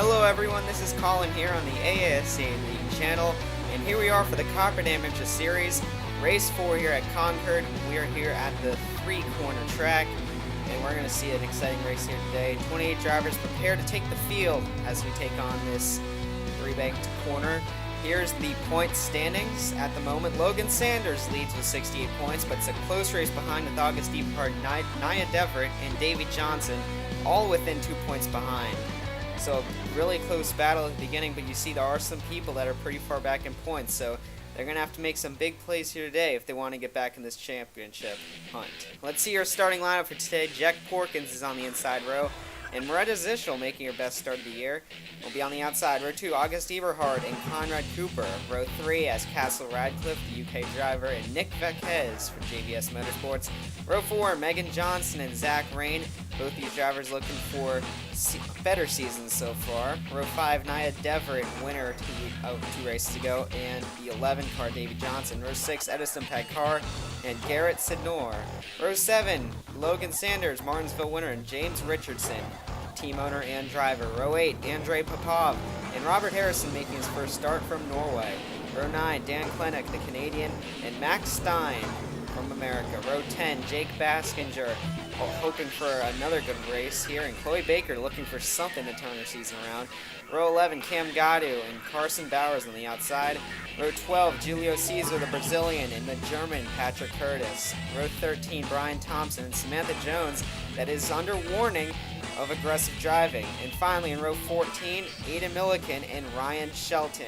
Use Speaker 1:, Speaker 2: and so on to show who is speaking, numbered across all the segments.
Speaker 1: Hello everyone, this is Colin here on the ASCA League channel, and here we are for the Copperhead Amateur Series, Race 4 here at Concord. We are here at the 3-corner track, and we're going to see an exciting race here today. 28 drivers prepare to take the field as we take on this 3-banked corner. Here's the point standings at the moment. Logan Sanders leads with 68 points, but it's a close race behind with August Eberhard, Nia Deverett, and Davey Johnson, all within 2 points behind. So really close battle at the beginning, but you see there are some people that are pretty far back in points, so they're going to have to make some big plays here today if they want to get back in this championship hunt. Let's see your starting lineup for today. Jack Porkins is on the inside row, and Moretta Zischel making her best start of the year will be on the outside. Row 2, August Eberhard and Conrad Cooper. Row 3, as Castle Radcliffe, the UK driver, and Nick VAZQUEZ for JBS Motorsports. Row 4, Megan Johnson and Zach Rain. Both these drivers looking for better seasons so far. Row 5, Nia Deverett, winner of 2 races ago, and the 11 car, Davey Johnson. Row 6, Edison Packard and GARRETT SYDNOR. Row 7, Logan Sanders, Martinsville winner, and James Richardson, team owner and driver. Row 8, Andrei Popov and Robert Harrison making his first start from Norway. Row 9, Dan Klenek, the Canadian, and Max Stein from America. Row 10, Jake Baskinger, hoping for another good race here, and Chloe Baker looking for something to turn her season around. Row 11, Cam Gadu and Carson Bowers on the outside. Row 12, Julio Cesar, the Brazilian, and the German, Patrick Curtis. Row 13, Brian Thompson and Samantha Jones, that is under warning of aggressive driving. And finally, in row 14, Aiden Milliken and Ryan Shelton.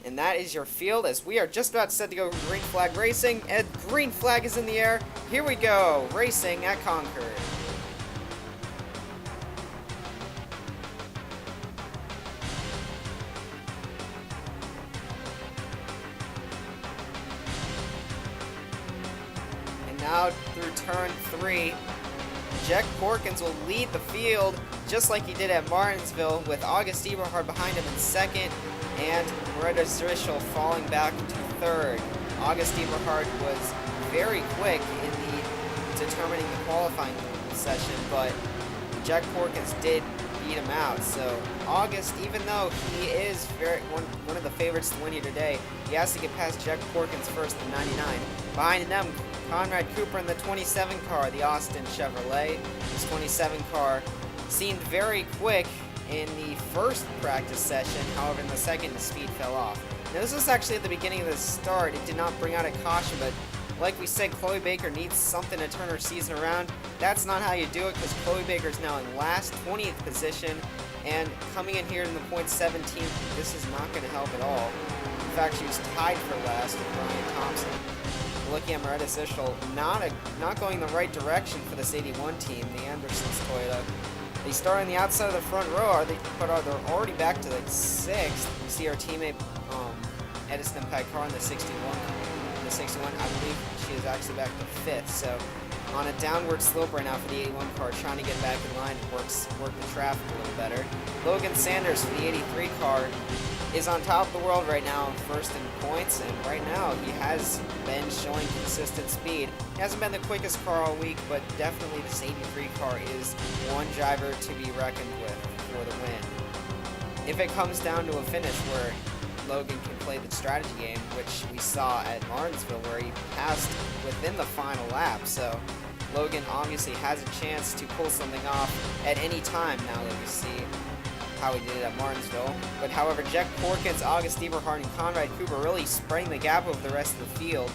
Speaker 1: And that is your field as we are just about set to go green flag racing, and green flag is in the air. Here we go, racing at Concord. And now through turn 3, Jack Porkins will lead the field just like he did at Martinsville, with August Eberhard behind him in second, and Moretta Zischel falling back to third. August Eberhard was very quick in the determining the qualifying session, but Jack Porkins did beat him out. So August, even though he is one of the favorites to win here today, he has to get past Jack Porkins first in 99. Behind them, Conrad Cooper in the 27 car, the Austin Chevrolet. This 27 car seemed very quick in the first practice session, however in the second the speed fell off. Now this was actually at the beginning of the start. It did not bring out a caution, but like we said, Chloe Baker needs something to turn her season around. That's not how you do it, because Chloe Baker is now in last, 20th position, and coming in here in the point 17th, this is not going to help at all. In fact, she was tied for last with Brian Thompson. Looking at Moretta Zischel, not going the right direction for this 81 team, the Andersons Toyota. They start on the outside of the front row, but they're already back to like 6th. You see our teammate Edison Packard in the 61. I believe she is actually back to 5th. So on a downward slope right now for the 81 car, trying to get back in line to work the traffic a little better. Logan Sanders for the 83 car is on top of the world right now, first in points, and right now he has been showing consistent speed. He hasn't been the quickest car all week, but definitely this 83 car is one driver to be reckoned with for the win. If it comes down to a finish where Logan can play the strategy game, which we saw at Martinsville where he passed within the final lap, so Logan obviously has a chance to pull something off at any time now that we see how he did it at Martinsville. But however, Jack Porkins, August Eberhard, and Conrad Cooper really spreading the gap over the rest of the field.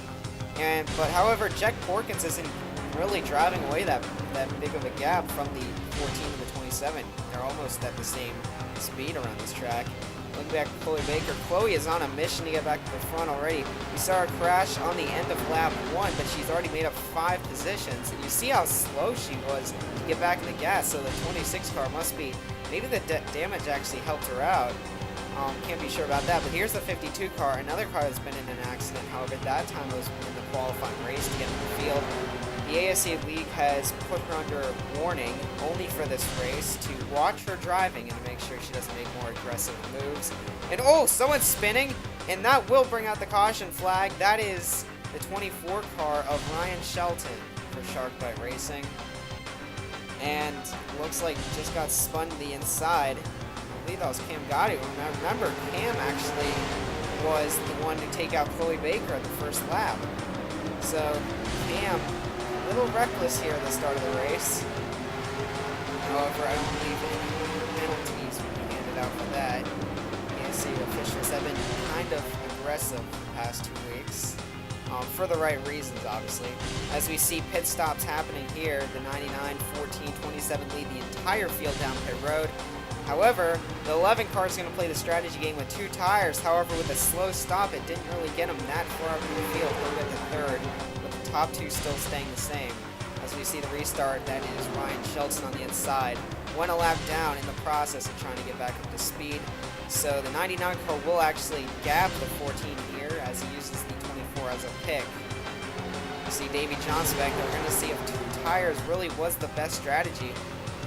Speaker 1: But however, Jack Porkins isn't really driving away that big of a gap from the 14 to the 27. They're almost at the same speed around this track. Looking back at Chloe Baker, Chloe is on a mission to get back to the front already. We saw her crash on the end of lap 1, but she's already made up 5 positions. And you see how slow she was to get back in the gas, so the 26 car must be, maybe the damage actually helped her out. Can't be sure about that, but here's the 52 car, another car that's been in an accident. However, that time was in the qualifying race to get in the field. The ASCA League has put her under warning only for this race to watch her driving and to make sure she doesn't make more aggressive moves. And oh, someone's spinning, and that will bring out the caution flag. That is the 24 car of Ryan Shelton for Sharkbite Racing. And looks like just got spun to the inside believe that was Cam Gotti. Remember, Cam actually was the one to take out Chloe Baker at the first lap. So Cam, a little reckless here at the start of the race. However, I don't believe any penalties will be handed out for that. ASCA officials have been kind of aggressive the past 2 weeks. For the right reasons, obviously. As we see pit stops happening here, the 99, 14, 27 lead the entire field down pit road. However, the 11 car is going to play the strategy game with 2 tires. However, with a slow stop, it didn't really get him that far up in the field. He'll get to third, with the top 2 still staying the same. As we see the restart, that is Ryan Shelton on the inside. Went a lap down in the process of trying to get back up to speed. So the 99 car will actually gap the 14 here as he uses the 24 as a pick. You see Davey Johnson back there. We're going to see if 2 tires really was the best strategy.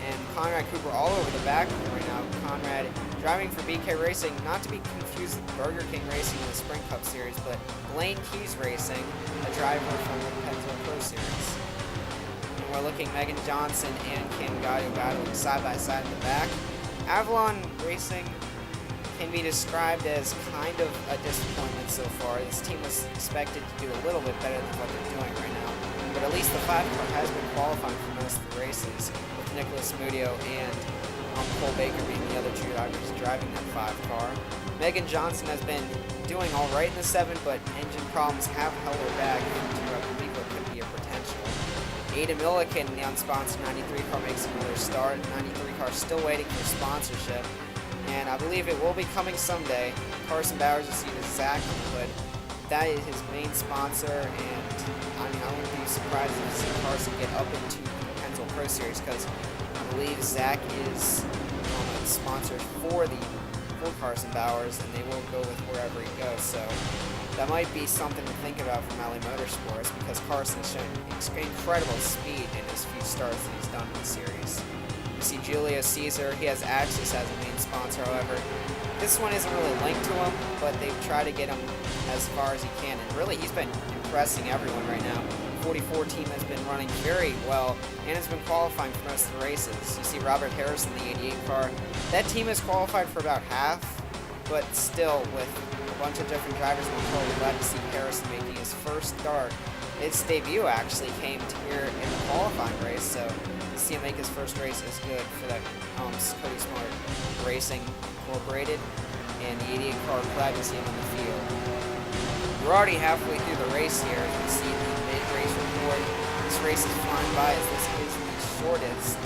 Speaker 1: And Conrad Cooper all over the back right now. Conrad driving for BK Racing, not to be confused with Burger King Racing in the Sprint Cup Series, but Blaine Keys Racing, a driver from the Penzo Pro Series. And we're looking Megan Johnson and Cam Gotti battling side by side in the back. Avalon Racing can be described as kind of a disappointment so far. This team was expected to do a little bit better than what they're doing right now. But at least the 5 car has been qualifying for most of the races, with Nicholas Mudio and Cole Baker being the other 2 drivers driving that 5 car. Megan Johnson has been doing all right in the 7, but engine problems have held her back to, I believe, what could be a potential. Ada Milliken in the unsponsored 93 car makes another start. 93 car still waiting for sponsorship, and I believe it will be coming someday. Carson Bowers is seen as Zach on the hood. That is his main sponsor, and I mean, I wouldn't be surprised if see Carson get up into the Penzo Pro Series, because I believe Zach is sponsored for Carson Bowers, and they will go with wherever he goes. So that might be something to think about from Alley Motorsports, because Carson has shown incredible speed in his few starts that he's done in the series. You see Julio Caesar, he has Axis as a main sponsor. However, this one isn't really linked to him, but they've tried to get him as far as he can, and really he's been impressing everyone right now. 44 team has been running very well and has been qualifying for most of the races. You see Robert Harrison, the 88 car. That team has qualified for about half, but still with a bunch of different drivers in the car, we're glad to see Harrison making his first start. His debut actually came here in the qualifying race, so to see him make his first race is good for that Cody Smart Racing Incorporated, and the 88 car, glad to see him on the field. We're already halfway through the race here. As we see the mid-race report. This race is flying by as this is the shortest,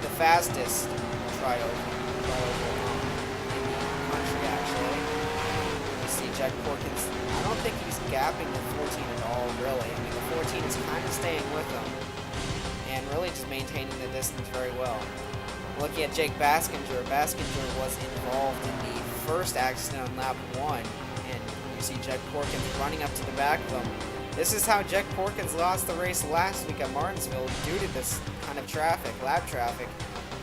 Speaker 1: the fastest trioval in the country, actually. You see Jack Porkins, I don't think he's gapping the 14 at all, really. I mean, the 14 is kind of staying with him and really just maintaining the distance very well. Looking at Jake Baskinger, Baskinger was involved in the first accident on lap 1, and you see Jack Porkins running up to the back of him. This is how Jack Porkins lost the race last week at Martinsville due to this kind of traffic, lap traffic,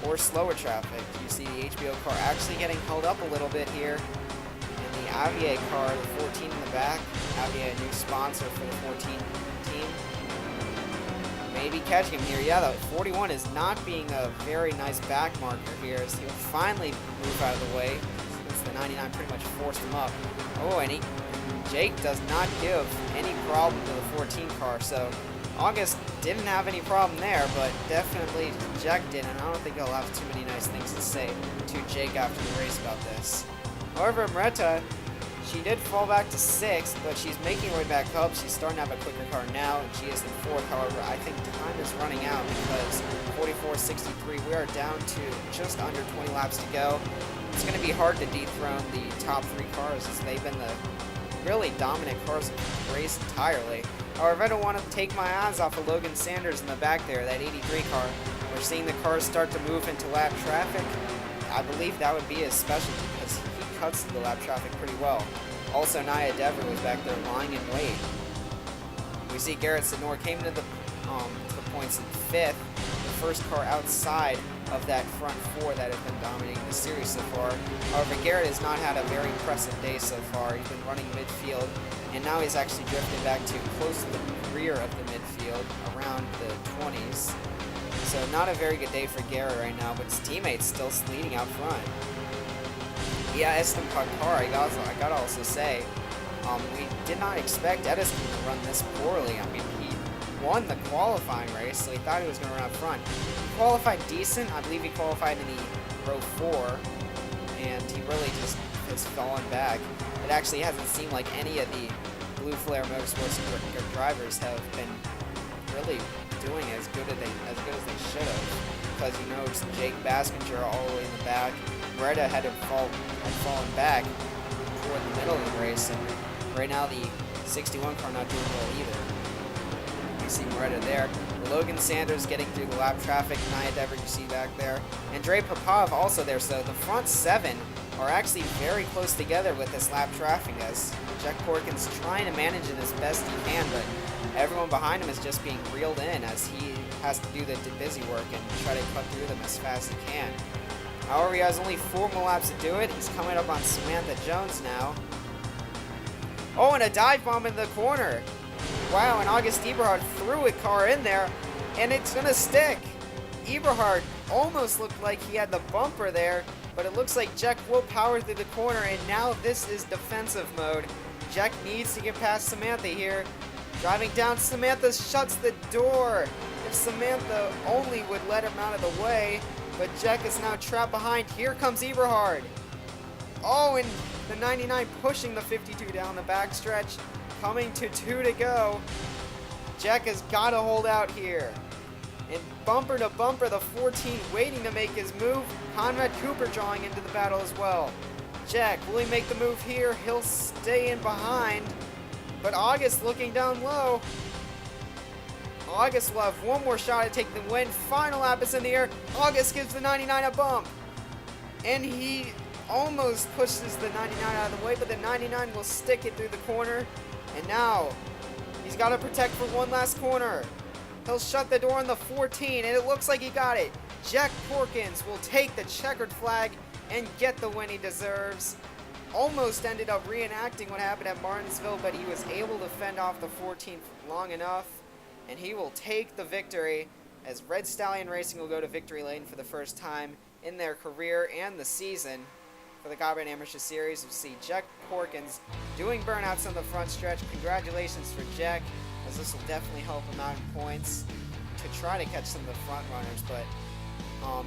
Speaker 1: or slower traffic. You see the HBO car actually getting held up a little bit here, and the Avier car, the 14 in the back, Avier, a new sponsor for the 14 team, maybe catching him here. Yeah, the 41 is not being a very nice back marker here, as he'll finally move out of the way, since the 99 pretty much forced him up. Oh, and Jake does not give any problem to the 14 car, so August didn't have any problem there, but definitely Jack did, and I don't think he'll have too many nice things to say to Jake after the race about this. However, Maretta, she did fall back to 6th, but she's making her way back up. She's starting to have a quicker car now, and she is in 4th. However, I think time is running out because 44.63, we are down to just under 20 laps to go. It's going to be hard to dethrone the top 3 cars, as they've been the really dominant cars of the race entirely. However, I don't want to take my eyes off of Logan Sanders in the back there, that 83 car. We're seeing the cars start to move into lap traffic. I believe that would be his specialty because he cuts the lap traffic pretty well. Also, Nia Dever was back there lying in wait. We see Garrett SYDNOR came to the points in 5th, the first car outside of that front 4 that have been dominating the series so far. However, Garrett has not had a very impressive day so far. He's been running midfield, and now he's actually drifted back to close to the rear of the midfield, around the 20s. So not a very good day for Garrett right now, but his teammates still leading out front. Yeah, Esteban car, I gotta also say, we did not expect Edison to run this poorly. I mean, he won the qualifying race, so he thought he was going to run up front. He qualified decent. I believe he qualified in the row 4, and he really just has fallen back. It actually hasn't seemed like any of the Blue Flare Motorsports drivers have been really doing as good as they should have. Because you know it's Jake Baskinger all the way in the back. Beretta had fallen back toward the middle of the race, and right now the 61 car not doing well either. You see Beretta there. Logan Sanders getting through the lap traffic. Nia Dever you see back there. Andrei Popov also there. So the front 7 are actually very close together with this lap traffic as Jack Corkins trying to manage it as best he can, but everyone behind him is just being reeled in as he has to do the busy work and try to cut through them as fast as he can. However, he has only 4 more laps to do it. He's coming up on Samantha Jones now. Oh, and a dive bomb in the corner. Wow, and August Eberhard threw a car in there, and it's going to stick. Eberhard almost looked like he had the bumper there, but it looks like Jack will power through the corner, and now this is defensive mode. Jack needs to get past Samantha here. Driving down, Samantha shuts the door. If Samantha only would let him out of the way, but Jack is now trapped behind. Here comes Eberhard. Oh, and the 99 pushing the 52 down the backstretch. Coming to 2 to go. Jack has got to hold out here. And bumper to bumper, the 14 waiting to make his move. Conrad Cooper drawing into the battle as well. Jack, will he make the move here? He'll stay in behind. But August looking down low. August will have one more shot to take the win. Final lap is in the air. August gives the 99 a bump. And he almost pushes the 99 out of the way, but the 99 will stick it through the corner. And now, he's got to protect for one last corner. He'll shut the door on the 14, and it looks like he got it. Jack Corkins will take the checkered flag and get the win he deserves. Almost ended up reenacting what happened at Martinsville, but he was able to fend off the 14 long enough, and he will take the victory as Red Stallion Racing will go to victory lane for the first time in their career and the season. For the Copperhead Amateur Series, we'll see Jack Corkins doing burnouts on the front stretch. Congratulations for Jack, as this will definitely help him out in points to try to catch some of the front runners, but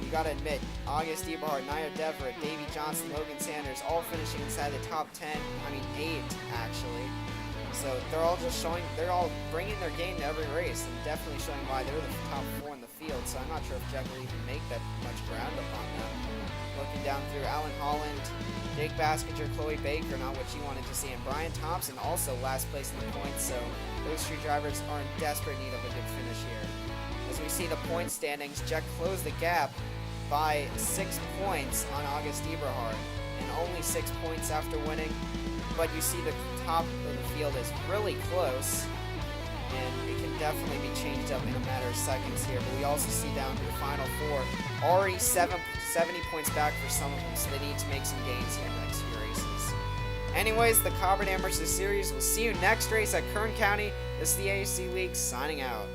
Speaker 1: you gotta admit, August Eberhard, Nia Deverett, Davey Johnson, Logan Sanders, all finishing inside the top 10. I mean, 8 actually. So they're all they're all bringing their game to every race and definitely showing why they're the top 4 in the field. So I'm not sure if Jack will even make that much ground up on them. Looking down through Alan Holland, Jake Baskinger, Chloe Baker, not what you wanted to see, and Brian Thompson also last place in the points. So those 3 drivers are in desperate need of a good finish here. As we see the point standings, Jack closed the gap by 6 points on August Eberhard, and only 6 points after winning. But you see the top of the field is really close, and it can definitely be changed up in a matter of seconds here. But we also see down to the final 4, already 70 points back for some of them, so they need to make some gains here in the next few races. Anyways, the Copperhead Amateur Series, we'll see you next race at Kern County. This is the ASC League signing out.